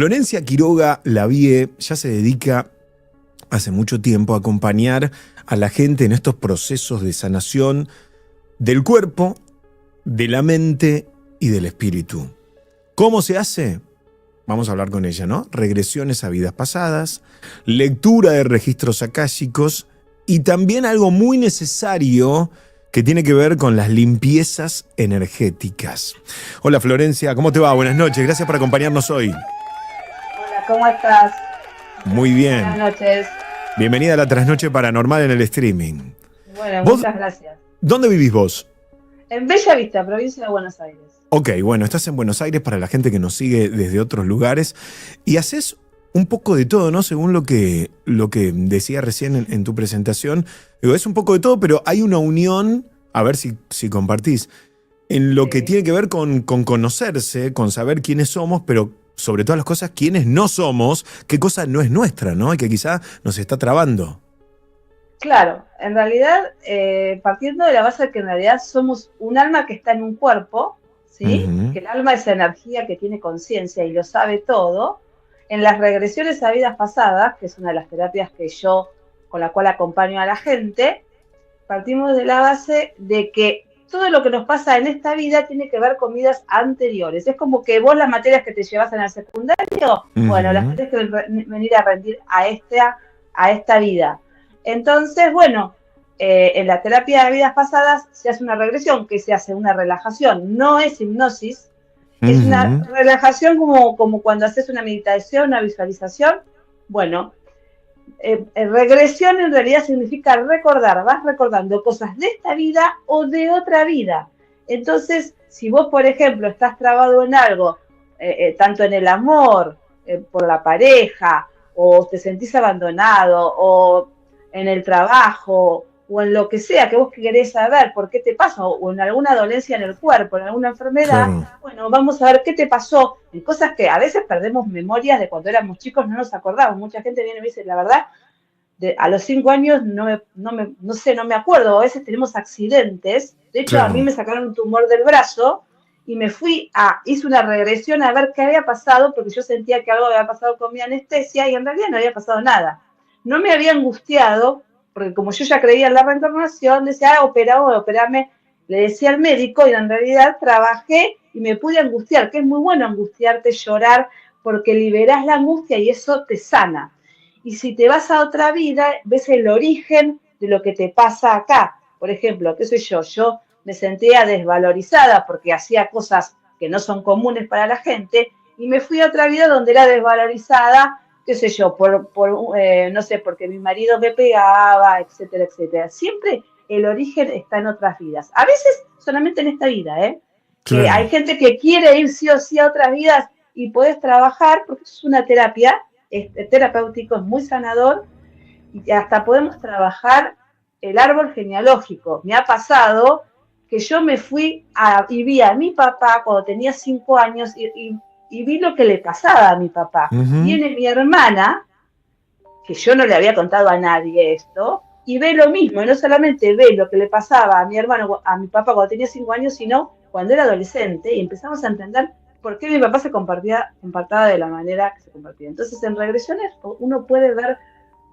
Florencia Quiroga Lavie ya se dedica hace mucho tiempo a acompañar a la gente en estos procesos de sanación del cuerpo, de la mente y del espíritu. ¿Cómo se hace? Vamos a hablar con ella, ¿no? Regresiones a vidas pasadas, lectura de registros akáshicos y también algo muy necesario que tiene que ver con las limpiezas energéticas. Hola Florencia, ¿cómo te va? Buenas noches, gracias por acompañarnos hoy. Hola, ¿cómo estás? Muy bien. Buenas noches. Bienvenida a la trasnoche paranormal en el streaming. Bueno, ¿Vos muchas gracias. dónde vivís vos? En Bella Vista, provincia de Buenos Aires. Ok, bueno, estás en Buenos Aires para la gente que nos sigue desde otros lugares y haces un poco de todo, ¿no? Según lo que decía recién en tu presentación. Digo, es un poco de todo, pero hay una unión, a ver si compartís, en lo que tiene que ver con conocerse, con saber quiénes somos, pero sobre todas las cosas, quiénes no somos, qué cosa no es nuestra, ¿no? Y que quizá nos está trabando. Claro, en realidad, partiendo de la base de que en realidad somos un alma que está en un cuerpo, ¿sí? Ujú. Que el alma es energía que tiene conciencia y lo sabe todo. En las regresiones a vidas pasadas, que es una de las terapias que yo, con la cual acompaño a la gente, partimos de la base de que todo lo que nos pasa en esta vida tiene que ver con vidas anteriores. Es como que vos las materias que te llevas en el secundario, bueno, las Ujú. tenés que venir a rendir a esta vida. Entonces, bueno, en la terapia de vidas pasadas se hace una regresión, que se hace una relajación, no es hipnosis, es una Ujú. relajación como cuando haces una meditación, una visualización. Bueno, regresión en realidad significa recordar, vas recordando cosas de esta vida o de otra vida. Entonces, si vos, por ejemplo, estás trabado en algo, tanto en el amor, por la pareja, o te sentís abandonado, o en el trabajo, o en lo que sea que vos querés saber por qué te pasa, o en alguna dolencia en el cuerpo, en alguna enfermedad, Claro. bueno, vamos a ver qué te pasó, en cosas que a veces perdemos memorias de cuando éramos chicos, no nos acordamos. Mucha gente viene y me dice, la verdad, a los 5 años no sé, no me acuerdo, a veces tenemos accidentes. De hecho, a mí Claro. me sacaron un tumor del brazo y hice una regresión a ver qué había pasado, porque yo sentía que algo había pasado con mi anestesia y en realidad no había pasado nada. No me había angustiado, porque como yo ya creía en la reencarnación, decía, operame, le decía al médico, y en realidad trabajé y me pude angustiar, que es muy bueno angustiarte, llorar, porque liberás la angustia y eso te sana. Y si te vas a otra vida, ves el origen de lo que te pasa acá. Por ejemplo, qué sé yo me sentía desvalorizada porque hacía cosas que no son comunes para la gente y me fui a otra vida donde era desvalorizada, qué sé yo, no sé, porque mi marido me pegaba, etcétera, etcétera. Siempre el origen está en otras vidas. A veces solamente en esta vida, ¿eh? Que hay Claro. gente que quiere ir sí o sí a otras vidas y puedes trabajar, porque es una terapia, terapéutico, es muy sanador y hasta podemos trabajar el árbol genealógico. Me ha pasado que yo y vi a mi papá cuando tenía 5 años y vi lo que le pasaba a mi papá. Ujú. Viene mi hermana, que yo no le había contado a nadie esto, y ve lo mismo, y no solamente ve lo que le pasaba a mi hermano, a mi papá cuando tenía 5 años, sino cuando era adolescente, y empezamos a entender por qué mi papá se comportaba de la manera que se comportía. Entonces, en regresiones uno puede ver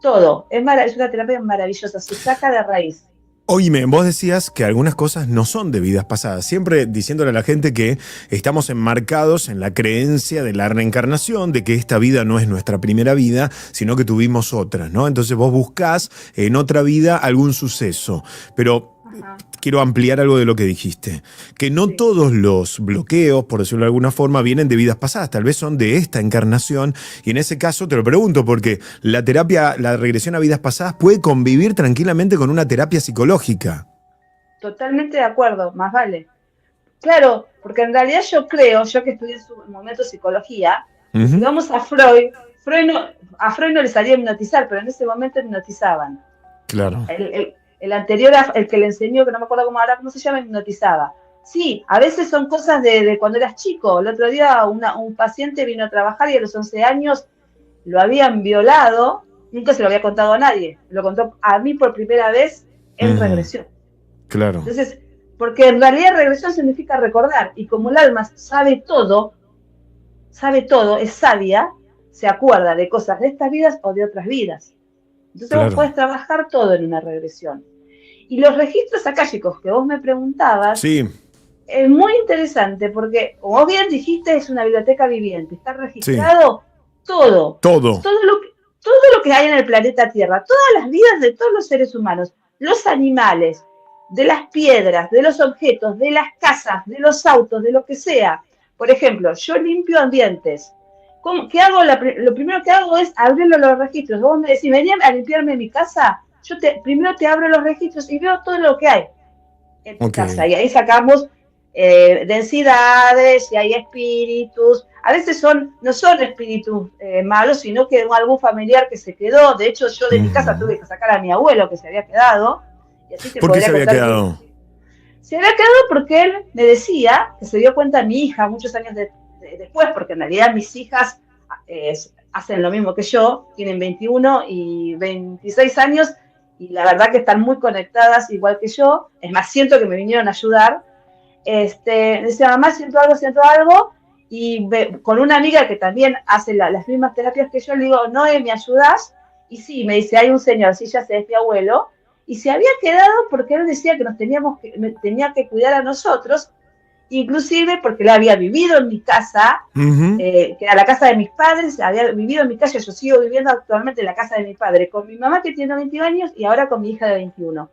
todo. Es una terapia maravillosa, se saca de raíz. Oíme, vos decías que algunas cosas no son de vidas pasadas, siempre diciéndole a la gente que estamos enmarcados en la creencia de la reencarnación, de que esta vida no es nuestra primera vida, sino que tuvimos otras, ¿no? Entonces vos buscás en otra vida algún suceso, pero Ajá, quiero ampliar algo de lo que dijiste, que no sí. todos los bloqueos, por decirlo de alguna forma, vienen de vidas pasadas, tal vez son de esta encarnación, y en ese caso te lo pregunto, porque la terapia, la regresión a vidas pasadas puede convivir tranquilamente con una terapia psicológica. Totalmente de acuerdo, más vale. Claro, porque en realidad yo creo, yo que estudié en su momento psicología, que si Ujú. vamos a Freud no le salía a hipnotizar, pero en ese momento hipnotizaban. Claro. El anterior, el que le enseñó, que no me acuerdo cómo se llama, hipnotizaba. Sí, a veces son cosas de cuando eras chico. El otro día un paciente vino a trabajar y a los 11 años lo habían violado, nunca se lo había contado a nadie, lo contó a mí por primera vez en Ujú. regresión. Claro. Entonces, porque en realidad regresión significa recordar, y como el alma sabe todo, sabe todo, es sabia, se acuerda de cosas de estas vidas o de otras vidas. Entonces vos podés trabajar todo en una regresión. Y los registros akáshicos que vos me preguntabas, sí, es muy interesante porque, como vos bien dijiste, es una biblioteca viviente. Está registrado todo. todo. Todo lo que hay en el planeta Tierra, todas las vidas de todos los seres humanos, los animales, de las piedras, de los objetos, de las casas, de los autos, de lo que sea. Por ejemplo, yo limpio ambientes. ¿Qué hago? Lo primero que hago es abrirlo los registros. Vos me decís, venía a limpiarme mi casa, primero te abro los registros y veo todo lo que hay en tu casa. Y ahí sacamos densidades, y hay espíritus. A veces no son espíritus malos, sino que algún familiar que se quedó. De hecho, yo de mi casa tuve que sacar a mi abuelo que se había quedado. Y así ¿Por qué se había quedado? Se había quedado porque él me decía, que se dio cuenta mi hija muchos años después, porque en realidad mis hijas hacen lo mismo que yo, tienen 21 y 26 años, y la verdad que están muy conectadas igual que yo. Es más, siento que me vinieron a ayudar. Decía, mamá, siento algo, y con una amiga que también hace las mismas terapias que yo, le digo, Noé, ¿me ayudás? Y sí, me dice, hay un señor, sí, ya sé, es mi abuelo, y se había quedado porque él decía que tenía que cuidar a nosotros, inclusive porque él había vivido en mi casa, que era la casa de mis padres, había vivido en mi casa. Yo sigo viviendo actualmente en la casa de mi padre, con mi mamá que tiene 21 años y ahora con mi hija de 21.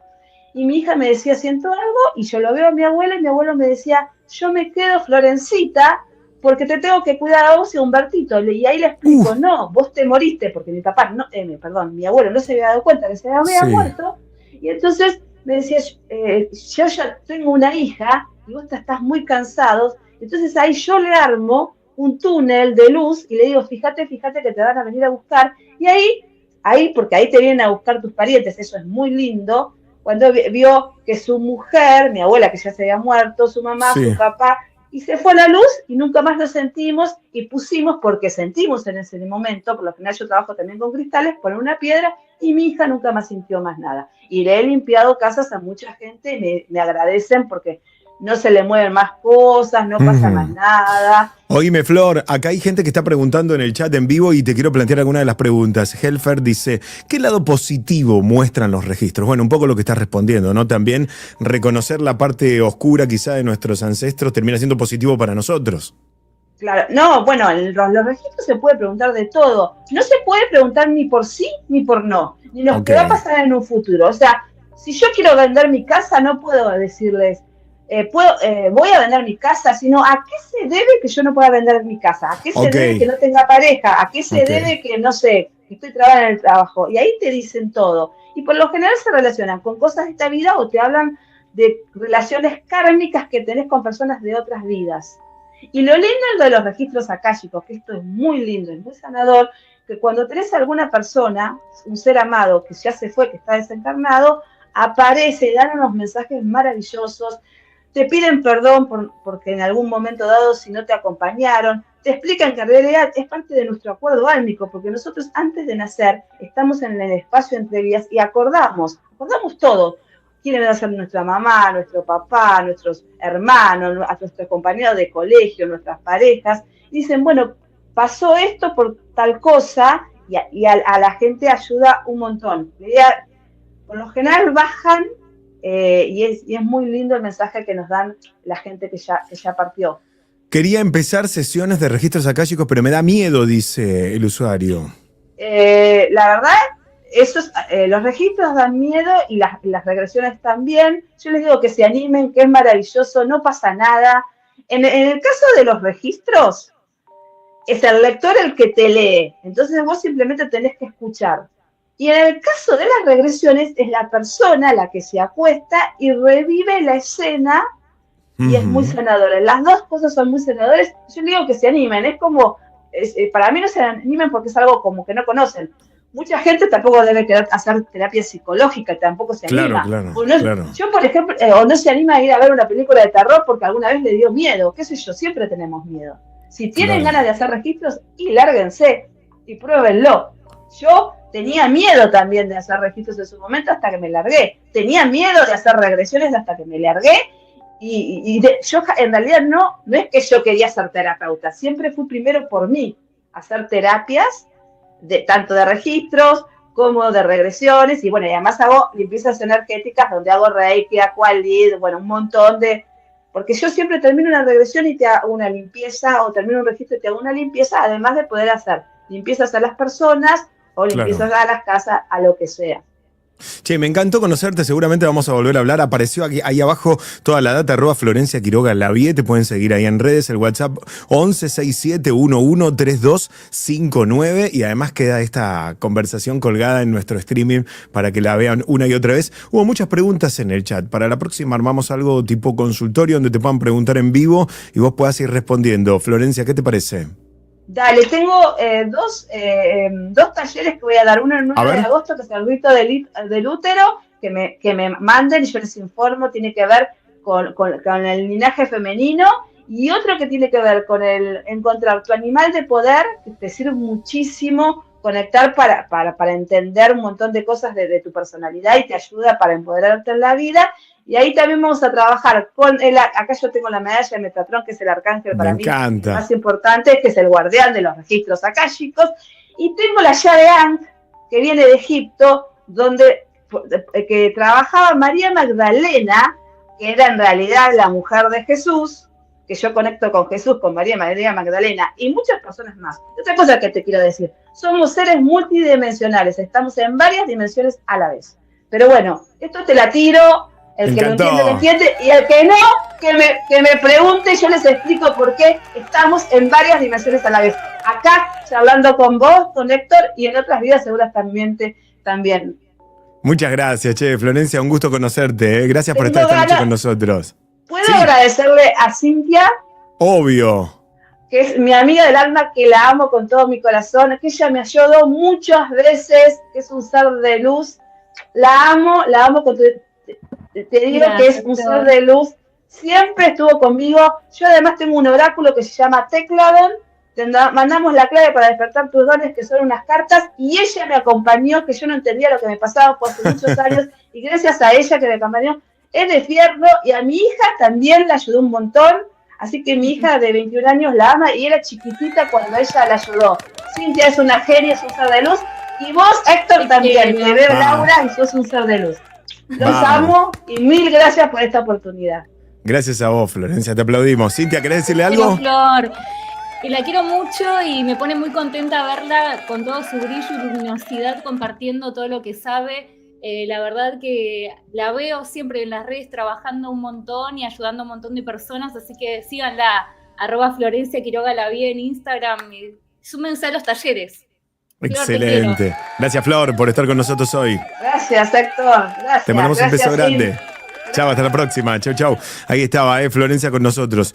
Y mi hija me decía, siento algo, y yo lo veo a mi abuelo, y mi abuelo me decía, yo me quedo, Florencita, porque te tengo que cuidar a vos y a Humbertito. Y ahí le explico, no, vos te moriste, porque mi abuelo no se había dado cuenta que se había muerto. Y entonces me decía, yo ya tengo una hija, y vos estás muy cansado. Entonces ahí yo le armo un túnel de luz, y le digo, fíjate que te van a venir a buscar. Y ahí, porque ahí te vienen a buscar tus parientes, eso es muy lindo. Cuando vio que su mujer, mi abuela que ya se había muerto, su mamá, su papá, y se fue la luz y nunca más lo sentimos, y pusimos, porque sentimos en ese momento, por lo general yo trabajo también con cristales, poner una piedra, y mi hija nunca más sintió más nada. Y le he limpiado casas a mucha gente, y me agradecen porque no se le mueven más cosas, no pasa más nada. Oíme, Flor, acá hay gente que está preguntando en el chat en vivo y te quiero plantear alguna de las preguntas. Helfer dice, ¿qué lado positivo muestran los registros? Bueno, un poco lo que estás respondiendo, ¿no? También reconocer la parte oscura quizá de nuestros ancestros termina siendo positivo para nosotros. Claro, no, bueno, en los registros se puede preguntar de todo. No se puede preguntar ni por sí ni por no, ni lo que va a pasar en un futuro. O sea, si yo quiero vender mi casa, no puedo decirles, voy a vender mi casa, sino a qué se debe que yo no pueda vender mi casa, a qué se debe que no tenga pareja, a qué se debe que, no sé, que estoy trabajando en el trabajo. Y ahí te dicen todo. Y por lo general se relacionan con cosas de esta vida o te hablan de relaciones kármicas que tenés con personas de otras vidas. Y lo lindo es lo de los registros akáshicos, que esto es muy lindo, es muy sanador, que cuando tenés a alguna persona, un ser amado que ya se fue, que está desencarnado, aparece, dan unos mensajes maravillosos, te piden perdón porque en algún momento dado si no te acompañaron, te explican que en realidad es parte de nuestro acuerdo álmico, porque nosotros antes de nacer estamos en el espacio entre vidas y acordamos todo. Quién va a ser nuestra mamá, nuestro papá, nuestros hermanos, a nuestros compañeros de colegio, nuestras parejas. Y dicen, bueno, pasó esto por tal cosa, y a la gente ayuda un montón. Por lo general bajan, y es muy lindo el mensaje que nos dan la gente que ya partió. Quería empezar sesiones de registros akáshicos, pero me da miedo, dice el usuario. La verdad, los registros dan miedo, y las regresiones también. Yo les digo que se animen, que es maravilloso, no pasa nada. En el caso de los registros, es el lector el que te lee, entonces vos simplemente tenés que escuchar. Y en el caso de las regresiones, es la persona la que se acuesta y revive la escena, y es muy sanadora. Las dos cosas son muy sanadoras. Yo digo que se animen, es como, para mí no se animen porque es algo como que no conocen. Mucha gente tampoco debe querer hacer terapia psicológica, tampoco se anima. Claro. Yo, por ejemplo, o no se anima a ir a ver una película de terror porque alguna vez le dio miedo, qué sé yo, siempre tenemos miedo. Si tienen ganas de hacer registros, y lárguense, y pruébenlo. Yo tenía miedo también de hacer registros en su momento hasta que me largué. Tenía miedo de hacer regresiones hasta que me largué, Yo en realidad no es que yo quería ser terapeuta, siempre fui primero por mí, hacer terapias, tanto de registros como de regresiones, y bueno, y además hago limpiezas energéticas donde hago Reiki, Aqualid, bueno, un montón de... Porque yo siempre termino una regresión y te hago una limpieza, o termino un registro y te hago una limpieza, además de poder hacer limpiezas a las personas o limpiezas Claro. a las casas, a lo que sea. Che, me encantó conocerte, seguramente vamos a volver a hablar. Apareció aquí, ahí abajo toda la data, @Florencia Quiroga Lavie, te pueden seguir ahí en redes, el WhatsApp 1167113259 y además queda esta conversación colgada en nuestro streaming para que la vean una y otra vez. Hubo muchas preguntas en el chat, para la próxima armamos algo tipo consultorio donde te puedan preguntar en vivo y vos puedas ir respondiendo. Florencia, ¿qué te parece? Dale, tengo dos talleres que voy a dar. Uno el 9 de agosto, que es el rito del útero, que me manden y yo les informo, tiene que ver con el linaje femenino. Y otro que tiene que ver con el encontrar tu animal de poder, que te sirve muchísimo conectar para entender un montón de cosas de tu personalidad y te ayuda para empoderarte en la vida. Y ahí también vamos a trabajar con acá yo tengo la medalla de Metatron, que es el arcángel para mí más importante, que es el guardián de los registros akáshicos. Y tengo la llave Ankh, que viene de Egipto, que trabajaba María Magdalena, que era en realidad la mujer de Jesús, que yo conecto con Jesús, con María Magdalena y muchas personas más. Otra cosa que te quiero decir, somos seres multidimensionales, estamos en varias dimensiones a la vez. Pero bueno, esto te la tiro. El que lo entiende, y el que no, que me pregunte, yo les explico por qué estamos en varias dimensiones a la vez. Acá, charlando con vos, con Héctor, y en otras vidas seguramente también. Muchas gracias, che, Florencia, un gusto conocerte. Gracias por estar esta noche con nosotros. ¿Puedo agradecerle a Cintia? Obvio. Que es mi amiga del alma, que la amo con todo mi corazón, que ella me ayudó muchas veces, que es un ser de luz. La amo con todo. Te digo que es un ser de luz, siempre estuvo conmigo. Yo además tengo un oráculo que se llama Tecladon, mandamos la clave para despertar tus dones, que son unas cartas, y ella me acompañó, que yo no entendía lo que me pasaba por hace muchos años, y gracias a ella que me acompañó, es de fierro, y a mi hija también la ayudó un montón, así que mi hija de 21 años la ama, y era chiquitita cuando ella la ayudó. Cintia es una genia, es un ser de luz, y vos, Héctor, también, te veo Laura, y sos un ser de luz. Los amo y mil gracias por esta oportunidad. Gracias a vos, Florencia, te aplaudimos. Cintia, ¿querés decirle algo? Flor, y la quiero mucho y me pone muy contenta verla con todo su brillo y luminosidad compartiendo todo lo que sabe. La verdad que la veo siempre en las redes trabajando un montón y ayudando a un montón de personas, así que síganla, @Florencia Quiroga Lavie en Instagram y súmense a los talleres. Excelente. Gracias, Flor, por estar con nosotros hoy. Gracias, Héctor. Gracias. Te mandamos un beso grande. Chao, hasta la próxima. Chau, chau. Ahí estaba, Florencia con nosotros.